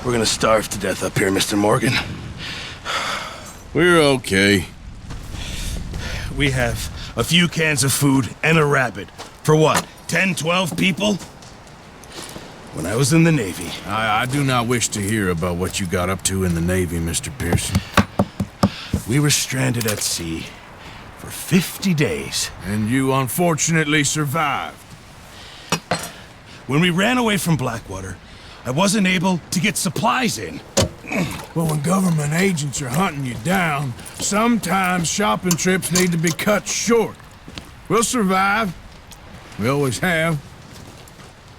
We're gonna starve to death up here, Mr. Morgan. We're okay. We have a few cans of food and a rabbit. For what, 10, 12 people? When I was in the Navy... I do not wish to hear about what you got up to in the Navy, Mr. Pearson. We were stranded at sea for 50 days. And you unfortunately survived. When we ran away from Blackwater, I wasn't able to get supplies in. Well, when government agents are hunting you down, sometimes shopping trips need to be cut short. We'll survive. We always have.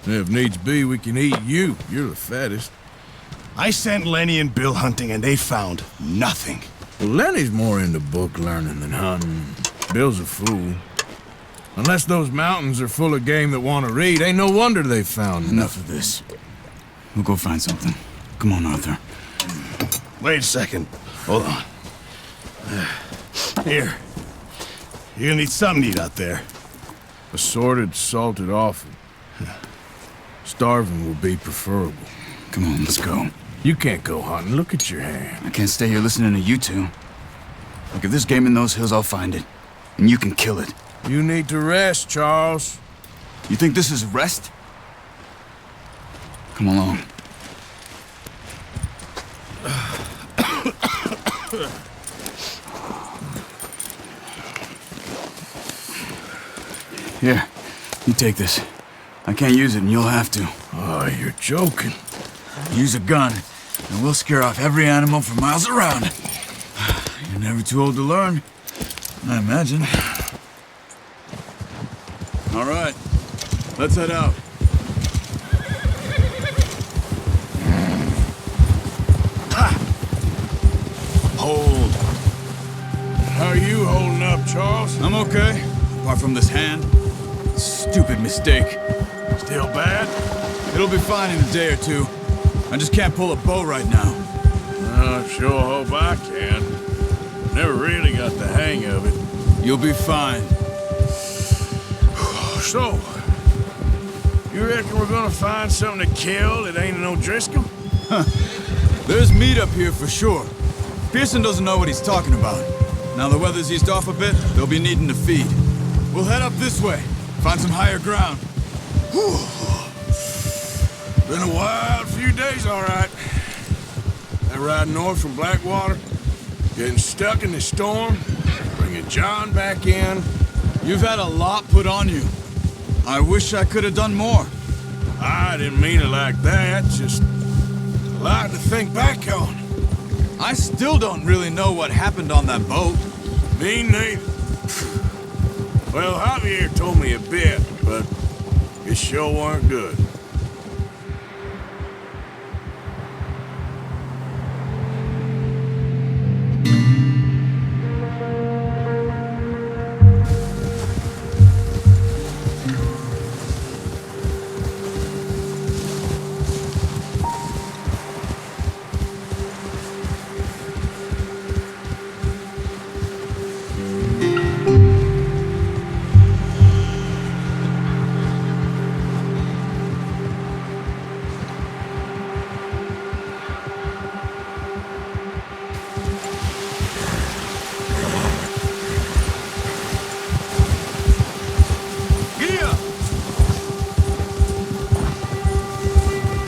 And if needs be, we can eat you. You're the fattest. I sent Lenny and Bill hunting, and they found nothing. Well, Lenny's more into book learning than hunting. Bill's a fool. Unless those mountains are full of game that want to read, ain't no wonder they found Enough of this. We'll go find something. Come on, Arthur. Wait a second. Hold on. Here. You're gonna need something to eat out there. assorted, salted offal. Starving will be preferable. Come on, let's go. You can't go hunting. Look at your hand. I can't stay here listening to you two. Look, if there's game in those hills, I'll find it. And you can kill it. You need to rest, Charles. You think this is rest? Come along. Here, you take this. I can't use it, and you'll have to. Oh, you're joking. Use a gun, and we'll scare off every animal for miles around. You're never too old to learn, I imagine. All right, let's head out. Hold. How are you holding up, Charles? I'm okay, apart from this hand. Stupid mistake. Still bad? It'll be fine in a day or two. I just can't pull a bow right now. I sure hope I can. Never really got the hang of it. You'll be fine. So, you reckon we're gonna find something to kill that ain't no Driscoll? There's meat up here for sure. Pearson doesn't know what he's talking about. Now the weather's eased off a bit, they'll be needing to feed. We'll head up this way, find some higher ground. Whew. Been a wild few days, all right. That ride north from Blackwater, getting stuck in the storm, bringing John back in. You've had a lot put on you. I wish I could have done more. I didn't mean it like that, just a lot to think back on. I still don't really know what happened on that boat. Me neither. Well, Javier told me a bit, but it sure weren't good.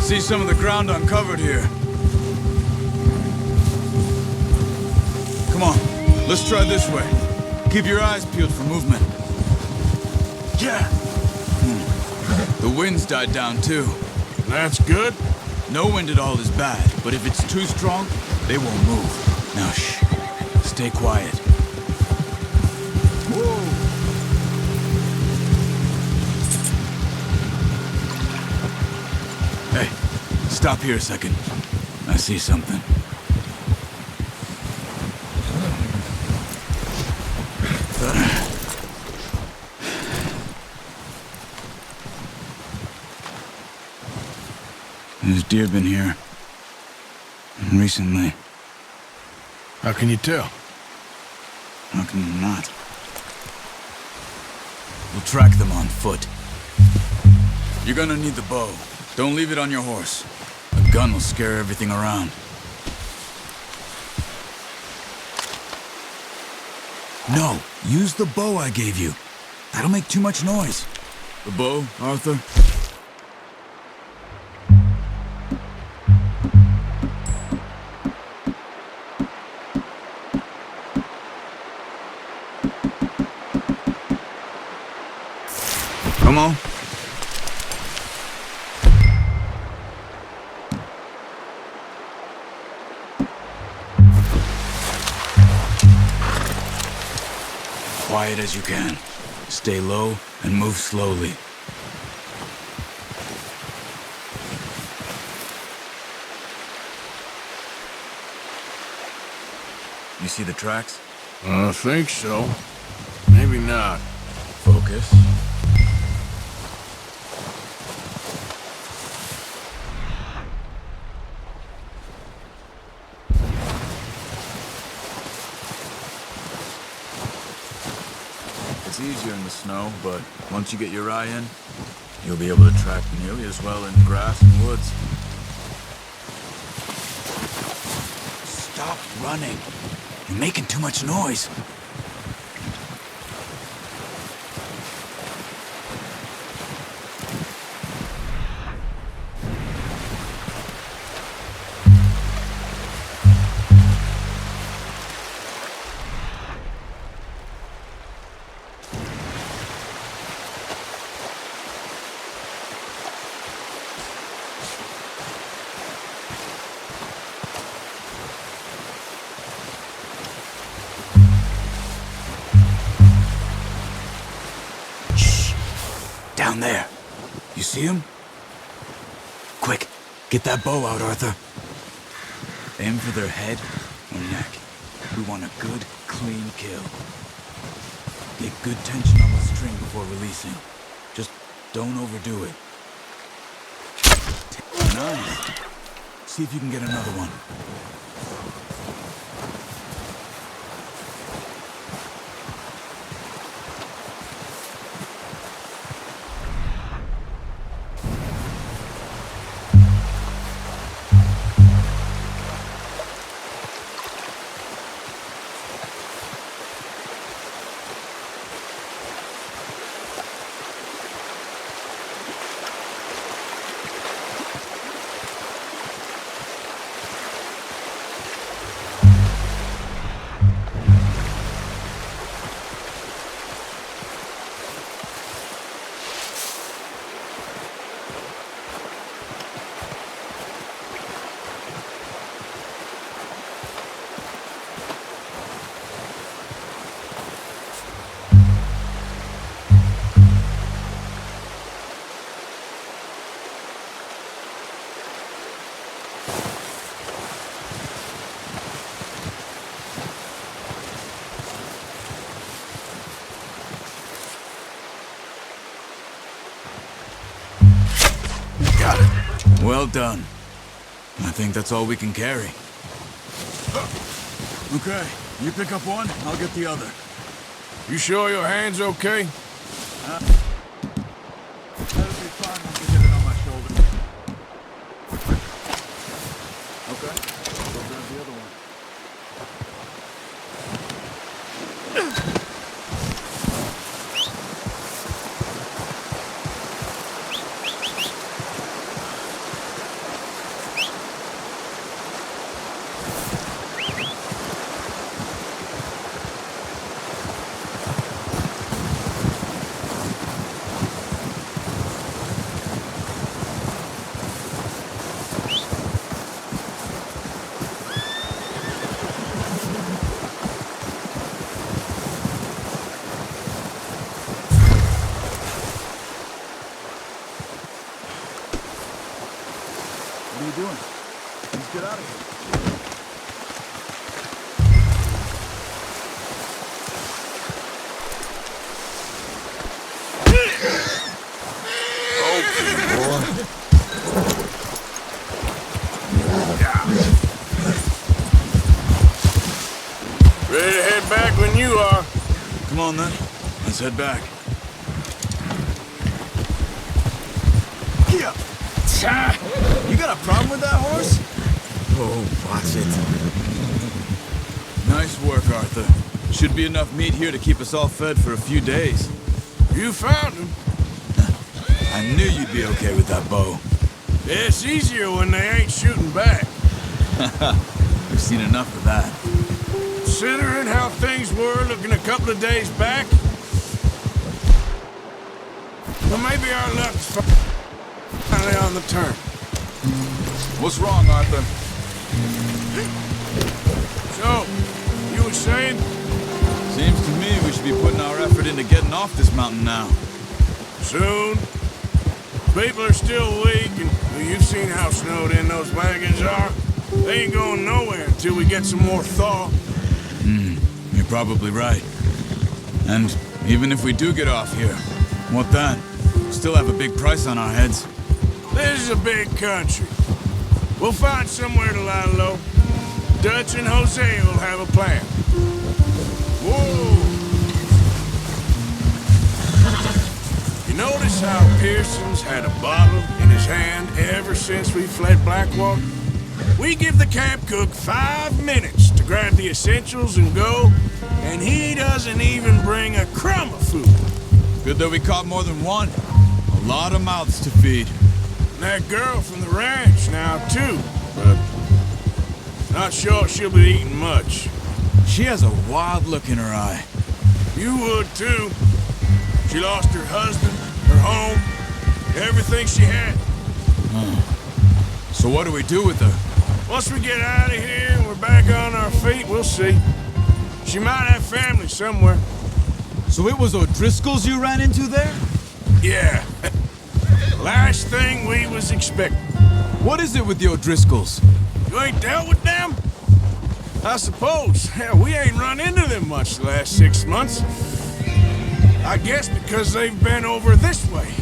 See some of the ground uncovered here. Come on, let's try this way. Keep your eyes peeled for movement. Yeah. The wind's died down too. That's good. No wind at all is bad, but if it's too strong, they won't move. Now shh, stay quiet. Whoa. Hey, stop here a second. I see something. There's deer been here. Recently. How can you tell? How can you not? We'll track them on foot. You're gonna need the bow. Don't leave it on your horse. A gun will scare everything around. No, use the bow I gave you. That'll make too much noise. The bow, Arthur? Come on. Quiet as you can. Stay low and move slowly. You see the tracks? I think so. Maybe not. Focus. It's easier in the snow, but once you get your eye in, you'll be able to track nearly as well in grass and woods. Stop running. You're making too much noise. Down there. You see him? Quick, get that bow out, Arthur. Aim for their head or neck. We want a good, clean kill. Get good tension on the string before releasing. Just don't overdo it. Nice. See if you can get another one. Well done. I think that's all we can carry. Okay, you pick up one, I'll get the other. You sure your hand's okay? That'll be fine once I get it on my shoulder. Okay, I'll go grab the other one. What are you doing? Let's get out of here. Ready to head back when you are. Come on then, let's head back. Yeah. You got a problem with that horse? Oh, watch it. Nice work, Arthur. Should be enough meat here to keep us all fed for a few days. You found him. I knew you'd be okay with that bow. It's easier when they ain't shooting back. We've seen enough of that. Considering how things were looking a couple of days back, well, maybe our luck's finally on the turn. What's wrong, Arthur? So, you were saying? Seems to me we should be putting our effort into getting off this mountain now. Soon. People are still weak, and well, you've seen how snowed in those wagons are. They ain't going nowhere until we get some more thaw. You're probably right. And even if we do get off here, what then? We still have a big price on our heads. This is a big country. We'll find somewhere to lie low. Dutch and Jose will have a plan. Whoa! You notice how Pearson's had a bottle in his hand ever since we fled Blackwater? We give the camp cook 5 minutes to grab the essentials and go, and he doesn't even bring a crumb of food. Good that we caught more than one. A lot of mouths to feed. And that girl from the ranch now, too, but not sure she'll be eating much. She has a wild look in her eye. You would, too. She lost her husband, her home, everything she had. So what do we do with her? Once we get out of here and we're back on our feet, we'll see. She might have family somewhere. So it was O'Driscoll's you ran into there? Yeah. Last thing we was expecting. What is it with the O'Driscolls? You ain't dealt with them? I suppose. Hell, we ain't run into them much the last 6 months. I guess because they've been over this way.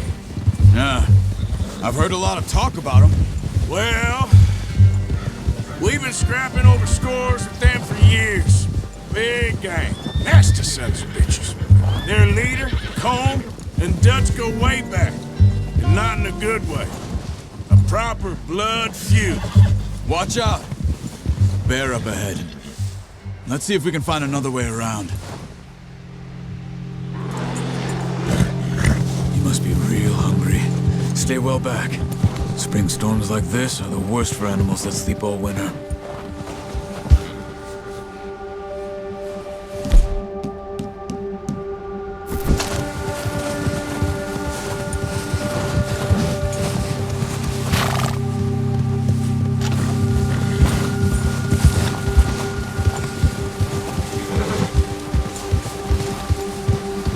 Yeah. I've heard a lot of talk about them. Well, we've been scrapping over scores with them for years. Big gang. Nasty sons of bitches. Their leader, Cone, and Dutch go way back. And not in a good way. A proper blood feud. Watch out. Bear up ahead. Let's see if we can find another way around. You must be real hungry. Stay well back. Spring storms like this are the worst for animals that sleep all winter.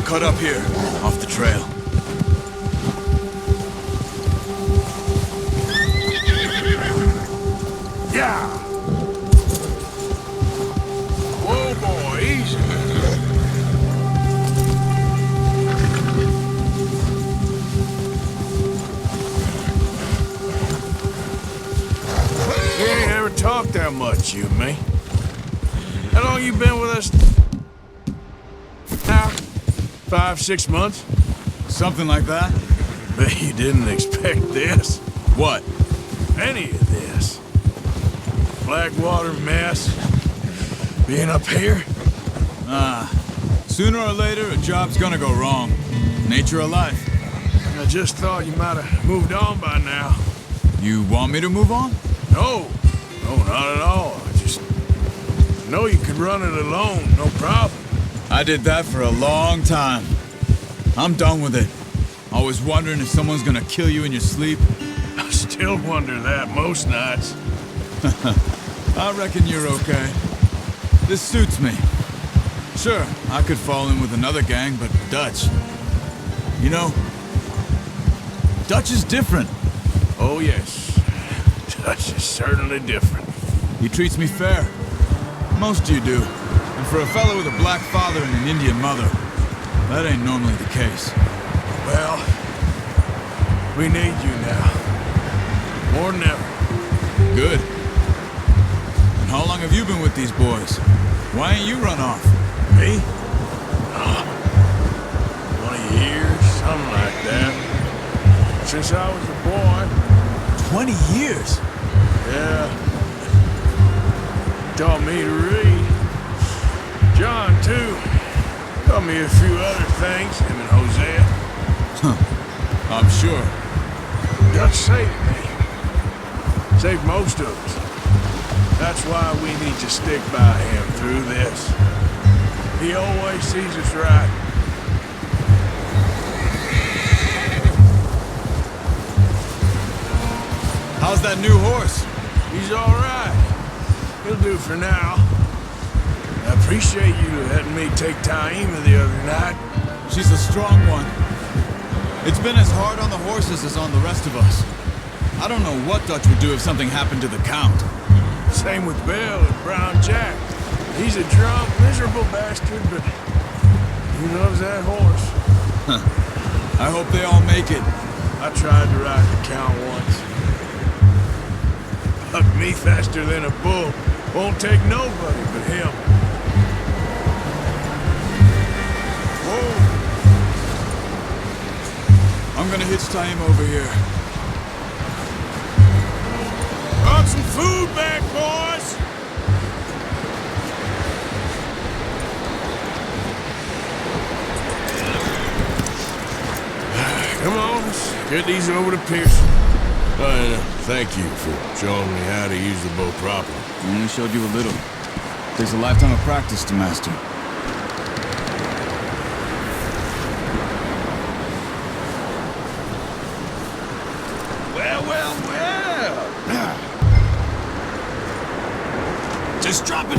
Cut up here, off the trail. Yeah! Whoa, boy, easy. We ain't ever talked that much, you and me. How long you been with us now? 5, 6 months? Something like that? Bet you didn't expect this. What? Any of this. Blackwater mess. Being up here? Sooner or later, a job's gonna go wrong. Nature of life. I just thought you might have moved on by now. You want me to move on? No, not at all. I just know you could run it alone, no problem. I did that for a long time. I'm done with it. Always wondering if someone's gonna kill you in your sleep. I still wonder that most nights. I reckon you're okay. This suits me. Sure, I could fall in with another gang, but Dutch... You know, Dutch is different. Oh, yes. Dutch is certainly different. He treats me fair. Most of you do. And for a fellow with a black father and an Indian mother, that ain't normally the case. Well, we need you now. More than ever. Good. And how long have you been with these boys? Why ain't you run off? Me? 20 years, something like that. Since I was a boy. 20 years. Yeah. Taught me to read. John, too. Taught me a few other things, him and Hosea. I'm sure. Dutch saved me. Saved most of us. That's why we need to stick by him through this. He always sees us right. How's that new horse? He's all right. He'll do for now. I appreciate you letting me take Taima the other night. She's a strong one. It's been as hard on the horses as on the rest of us. I don't know what Dutch would do if something happened to the Count. Same with Bill and Brown Jack. He's a drunk, miserable bastard, but he loves that horse. I hope they all make it. I tried to ride the Count once. Hugged me faster than a bull. Won't take nobody but him. Whoa! I'm gonna hitch Taima over here. Brought some food back, boys! Come on, let's get these over to Pearson. Thank you for showing me how to use the bow properly. I only showed you a little. Takes a lifetime of practice to master. Well, well, well. Just drop it.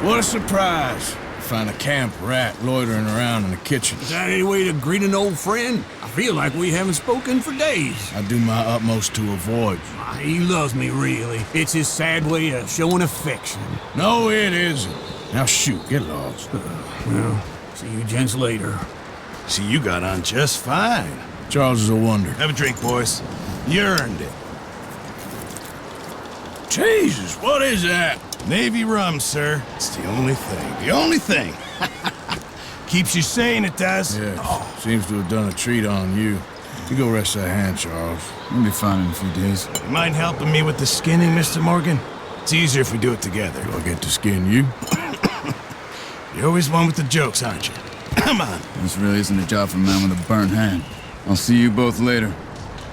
What a surprise. Find a camp rat loitering around in the kitchen. Is that any way to greet an old friend? I feel like we haven't spoken for days. I do my utmost to avoid you. He loves me, really. It's his sad way of showing affection. No, it isn't. Now shoot, get lost. Well, see you gents later. See, you got on just fine. Charles is a wonder. Have a drink, boys. You earned it. Jesus, what is that? Navy rum, sir. It's the only thing. The only thing. Keeps you sane, it does. Yeah, seems to have done a treat on you. You go rest that hand, Charles. We'll be fine in a few days. You mind helping me with the skinning, Mr. Morgan? It's easier if we do it together. Do I get to skin you? You're always one with the jokes, aren't you? Come on. This really isn't a job for a man with a burnt hand. I'll see you both later.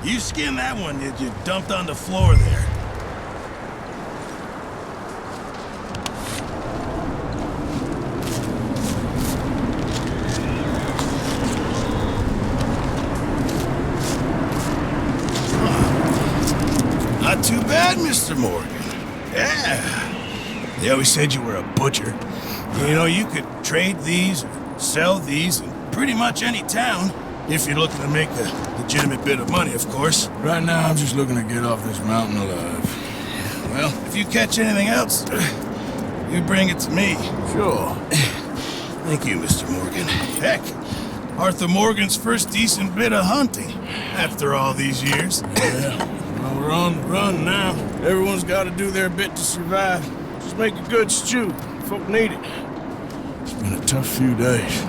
You skinned that one that you dumped on the floor there. Not too bad, Mr. Morgan. Yeah. They always said you were a butcher. You know, you could trade these, or sell these in pretty much any town, if you're looking to make a legitimate bit of money, of course. Right now, I'm just looking to get off this mountain alive. Well, if you catch anything else, you bring it to me. Sure. Thank you, Mr. Morgan. Heck, Arthur Morgan's first decent bit of hunting, after all these years. Yeah. Well, we're on the run now. Everyone's got to do their bit to survive. Just make a good stew. Folk need it. It's been a tough few days.